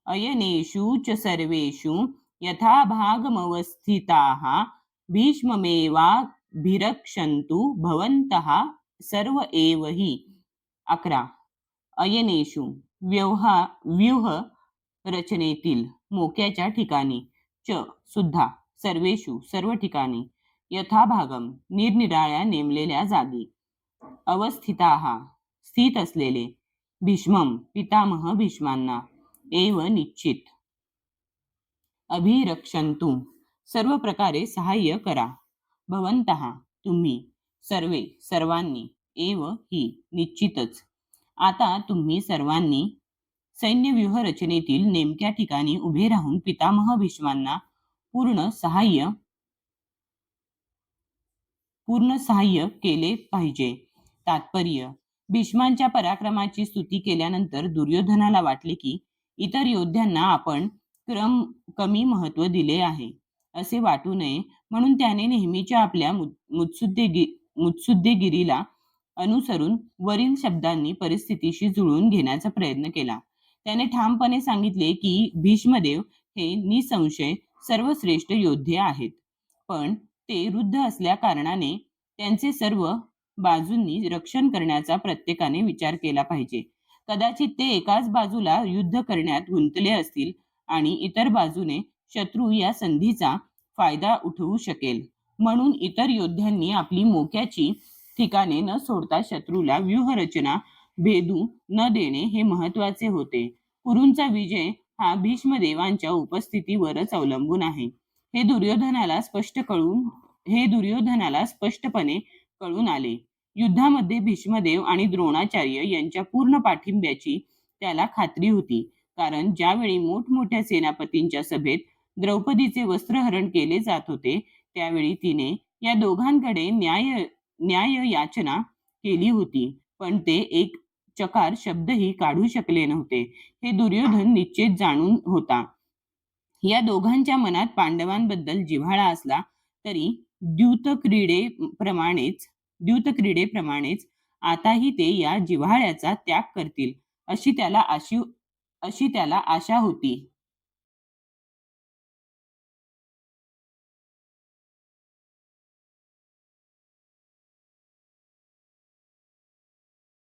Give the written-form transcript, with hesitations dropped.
अयनेषु च सर्वेषु यथा भागमवस्थिताः भीष्ममेवाभिरक्षन्तु भवन्तः सर्व एव हि. 11. अयनेषु व्यूह रचनेतील मोक्याच्या ठिकाणी, च सुद्धा, सर्वेषु सर्व ठिकाणी, यथाभागम निरनिराळ्या नेमलेल्या जागी, अवस्थिताः स्थित असलेले, भीष्मम पितामह भीष्मांना, एव निश्चित, अभिरक्षन्तु सर्व प्रकारे सहाय्य करा, भवन्तः तुम्ही, सर्वे सर्वांनी, एव ही निश्चितच, आता तुम्ही सर्वांनी सैन्यव्यूह रचनेतील नेमक्या ठिकाणी उभे राहून पितामह भीष्मांना पूर्ण सहाय्य केले पाहिजे. तात्पर्य: भीष्मांच्या पराक्रमाची स्तुती केल्यानंतर दुर्योधनाला वाटले की इतर योद्ध्यांना आपण कमी महत्त्व दिले आहे असे वाटू नये, म्हणून त्याने नेहमीच्या आपल्या मुत्सुद्देगिरीला अनुसरून वरील शब्दांनी परिस्थितीशी जुळवून घेण्याचा प्रयत्न केला. त्याने ठामपणे सांगितले की भीष्मदेव हे निसंशय सर्वश्रेष्ठ योद्धे आहेत, पण ते वृद्ध असल्या कारणाने त्यांचे सर्व बाजूंनी रक्षण करण्याचा प्रत्येकाने विचार केला पाहिजे. कदाचित ते एकाच बाजूला युद्ध करण्यात गुंतले असतील आणि इतर बाजूने शत्रू या संधीचा फायदा उठवू शकेल, म्हणून इतर योद्ध्यांनी आपली मोक्याची ठिकाणे न सोडता शत्रूला व्यूहरचना भेदू न देणे हे महत्वाचे होते. कुरूंचा विजय हा भीष्मदेवांच्या उपस्थितीवरच अवलंबून आहे, हे दुर्योधनाला स्पष्टपणे कळून आले. युद्धामध्ये भीष्मदेव आणि द्रोणाचार्य यांच्या पूर्ण पाठिंब्याची त्याला खात्री होती, कारण ज्यावेळी मोठमोठ्या सेनापतींच्या सभेत द्रौपदीचे वस्त्रहरण केले जात होते त्यावेळी तिने या दोघांकडे न्याय याचना केली होती, पण ते एक चकार शब्दही काढू शकले नव्हते, हे दुर्योधन निश्चित जाणून होता. या दोघांच्या मनात पांडवांबद्दल जिव्हाळा असला तरी द्यूतक्रीडेप्रमाणेच आताही ते या जिव्हाळ्याचा त्याग करतील अशी त्याला आशा होती.